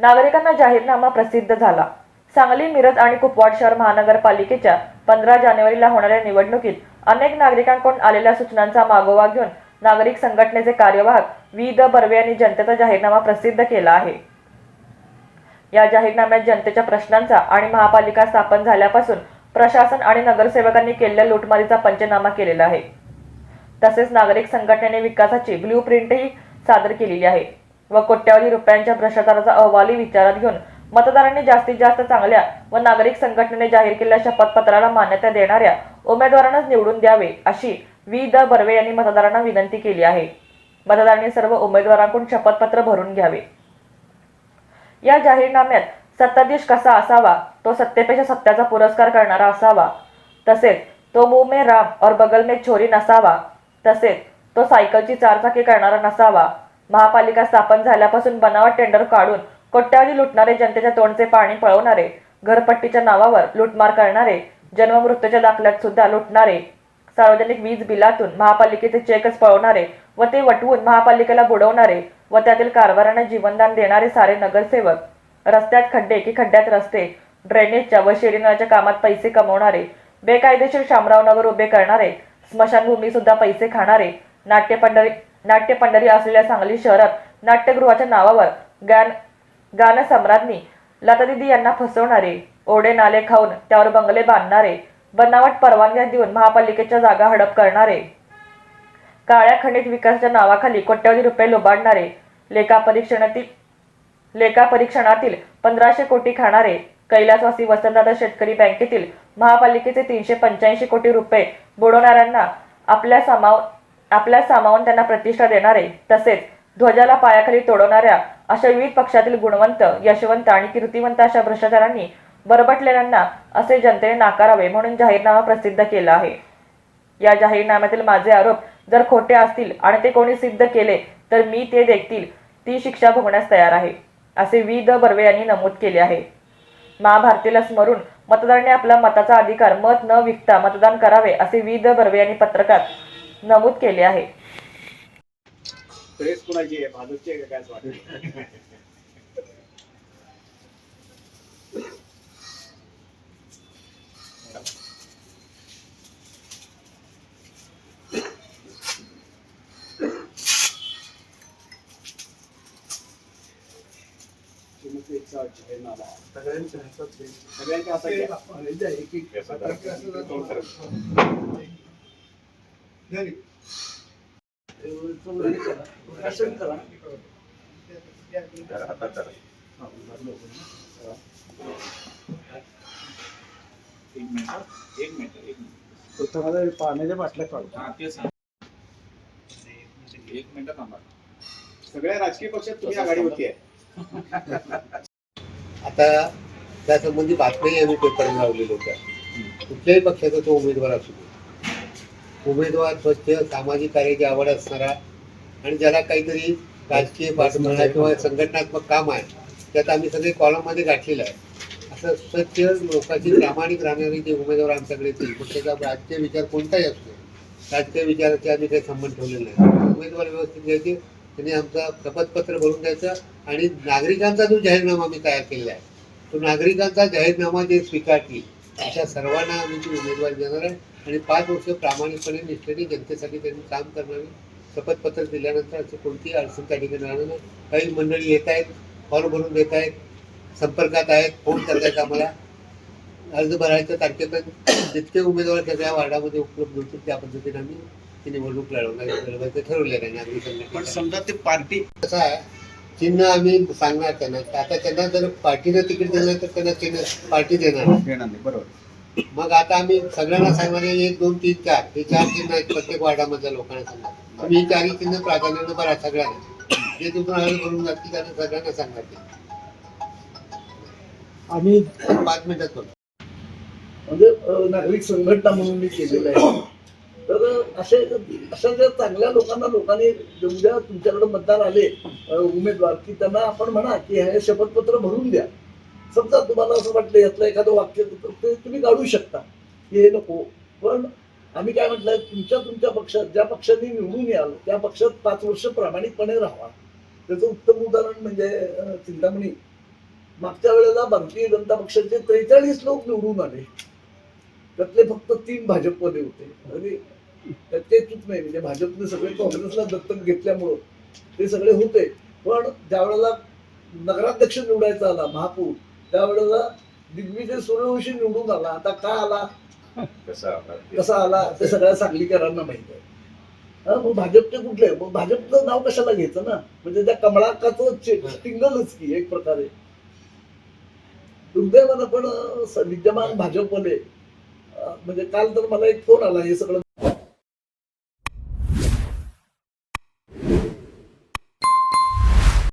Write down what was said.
नागरिकांना जाहीरनामा प्रसिद्ध झाला। सांगली, मिरज आणि कुपवाड शहर महानगरपालिकेच्या 15 जानेवारीला होणाऱ्या निवडणुकीत अनेक नागरिकांकडून आलेल्या सूचनांचा मागोवा घेऊन नागरिक संघटनेचे कार्यवाहक वी.द. बर्वे यांनी जनतेचा जाहीरनामा प्रसिद्ध केला आहे। या जाहीरनाम्यात जनतेच्या प्रश्नांचा आणि महापालिका स्थापन झाल्यापासून प्रशासन आणि नगरसेवकांनी केलेल्या लूटमारीचा पंचनामा केलेला आहे। तसेच नागरिक संघटनेने विकासाची ब्लूप्रिंटही सादर केलेली आहे व कोट्यवधी रुपयांच्या भ्रष्टाचाराचा अहवालही विचारात घेऊन मतदारांनी जास्तीत जास्त चांगल्या व नागरिक संघटनेने जाहीर केलेल्या शपथपत्राला मान्यता देणाऱ्या उमेदवारांनाच निवडून द्यावे अशी वी.द. बर्वे यांनी मतदारांना विनंती केली आहे। मतदारांनी सर्व उमेदवारांकडून शपथपत्र भरून घ्यावे। या जाहीरनाम्यात सत्ताधीश कसा असावा, तो सत्तेपेक्षा सत्याचा पुरस्कार करणारा असावा, तसेच तो मुंह में राम और बगल में छोरी नसावा, तसेच तो सायकलची चारचाकी करणारा नसावा, महापालिका स्थापन झाल्यापासून बनावट टेंडर काढून कोट्यवधी लुटणारे, जनतेच्या तोंडचे पाणी पळवणारे, घरपट्टीच्या नावावर लूटमार करणारे, जन्ममृत्यूच्या दाखल्यात सुद्धा लुटणारे, सार्वजनिक वीज बिलातून महापालिकेचे चेकच पळवणारे व ते वटवून महापालिकेला बुडवणारे व त्यातील कारभारांना जीवनदान देणारे सारे नगरसेवक, रस्त्यात खड्डे की खड्ड्यात रस्ते, ड्रेनेजच्या व शेरीनळाच्या कामात पैसे कमवणारे, बेकायदेशीर शामरावनगर उभे करणारे, स्मशानभूमी सुद्धा पैसे खाणारे, नाट्यपंढरी असलेल्या सांगली शहरात नाट्यगृहाच्या नावावर गानसम्राज्ञी लतादीदी यांना फसवणारे, ओढे नाले खाऊन त्यावर बंगले बांधणारे, बनावट परवानग्या देऊन महापालिकेच्या जागा हडप करणारे, काळ्या खंडित विकासाच्या नावाखाली कोट्यवधी रुपये लुबाडणारे, लेखापरीक्षणातील 1500 कोटी खाणारे, कैलासवासी वसंतदादा शेतकरी बँकेतील महापालिकेचे 385 कोटी रुपये बुडवणाऱ्यांना आपल्या सामावून त्यांना प्रतिष्ठा देणारे, तसेच ध्वजाला पायाखाली तोडवणाऱ्या अशा विविध पक्षातील गुणवंत, यशवंत आणि कीर्तिवंत अशा भ्रष्टाचारांनी बरबटलेल्यांना असे जनतेने नाकारावे म्हणून जाहीरनामा प्रसिद्ध केला आहे। या जाहीरनाम्यातील माझे आरोप जर खोटे असतील आणि ते कोणी सिद्ध केले तर मी ते देखील ती शिक्षा भोगण्यास तयार आहे, असे वी.द. बर्वे यांनी नमूद केले आहे। महाभारतीला स्मरून मतदारांनी आपला मताचा अधिकार मत न विकता मतदान करावे, असे वी.द. बर्वे यांनी पत्रकात नमूद केले आहे। प्रेस कुणाची आहे? भाजपची आहे का? काय वाटतं? सगळ्यांच्या हातात पाण्याच्या बाटल्या एक मिनिट थांबा। सगळ्या राजकीय पक्षात तुम्ही आघाडीवरती आहे। आता त्यासंबंधी बातमी आम्ही पेपरला लावलेली होत्या। कुठल्याही पक्षाचा तो उमेदवार असू दे, उमेदवार स्वच्छ, सामाजिक कार्याची आवड असणारा आणि ज्याला काहीतरी राजकीय पाठबळ किंवा संघटनात्मक काम आहे त्यात आम्ही सगळे कॉलममध्ये गाठलेलं आहे। असं स्वच्छ लोकांची प्रामाणिक राहणारे जे उमेदवार आमच्याकडे येतील, त्याचा राजकीय विचार कोणताही असतो, राजकीय विचाराचे आम्ही काही संबंध ठेवलेला नाही। उमेदवार व्यवस्थित घ्यायचे, त्यांनी आमचा शपथपत्र भरून द्यायचं आणि नागरिकांचा जो जाहीरनामा आम्ही तयार केलेला आहे तो नागरिकांचा जाहीरनामा जे स्वीकारतील अशा सर्वांना आम्ही ती उमेदवारी देणार आहे आणि 5 वर्ष प्रामाणिकपणे निष्ठेने जनतेसाठी त्यांनी काम करणारे शपथपत्र दिल्यानंतर अशी कोणतीही अडचण त्या ठिकाणी राहणार नाही। काही मंडळी येत आहेत, फॉर्म भरून देत आहेत, संपर्कात आहेत, फोन करतायत आम्हाला। अर्ज भरायच्या तारखेपर्यंत जितके उमेदवार सगळ्या वार्डामध्ये उपलब्ध होतील त्या पद्धतीने आम्ही ती निवडणूक लढवण्याचे ठरवलेलं आहे। नागरिक संघटना पण समजा ते पार्टी कसं आहे, चिन्ह आम्ही सांगणार त्यांना, आता त्यांना जर पार्टीनं तिकीट दिलं तर त्यांना चिन्ह पार्टी देणार नाही, बरोबर। मग आता आम्ही सगळ्यांना सांगणार 1, 2, 3, 4 हे 4 चिन्ह आहेत प्रत्येक वार्डामधल्या लोकांना सांगणार, तुम्ही ही 4 चिन्ह प्राधान्यानं भरा सगळ्यांना, जे तिथून अर्ज भरून जातील त्यांना सगळ्यांना सांगणार ते आम्ही 5 मिनिटात करतो। म्हणजे नागरिक संघटना म्हणून मी केलेलं आहे। तर अशा ज्या चांगल्या लोकांनी उद्या तुमच्याकडे मतदार आले उमेदवार की त्यांना आपण म्हणा की हे शपथपत्र भरून द्या। समजा तुम्हाला असं वाटलं यातलं एखादं वाक्य ते तुम्ही काढू शकता की हे नको, पण आम्ही काय म्हटलंय, तुमच्या पक्षात ज्या पक्षाने निवडून याल त्या पक्षात 5 वर्ष प्रामाणिकपणे राहा। त्याचं उत्तम उदाहरण म्हणजे चिंतामणी मागच्या वेळेला भारतीय जनता पक्षाचे 43 लोक निवडून आले, त्यातले फक्त 3 भाजपमध्ये होते. आणि त्याचे चूक नाही, म्हणजे भाजपने सगळे काँग्रेसला दत्तक घेतल्यामुळं ते सगळे होते. पण ज्या वेळेला नगराध्यक्ष निवडायचा आला, महापौर, त्यावेळेला दिग्विजय सूर्यवंशी निवडून आला. आता का आला, कसा आला ते सगळ्या सांगलीकरांना माहित आहे. मग भाजपचे कुठले, मग भाजपचं नाव कशाला घ्यायचं ना, म्हणजे त्या कमळाकाचं टिंगलच की एक प्रकारे. दुर्दैवानं पण विद्यमान भाजपवाले, म्हणजे काल तर मला एक फोन आला हे सगळं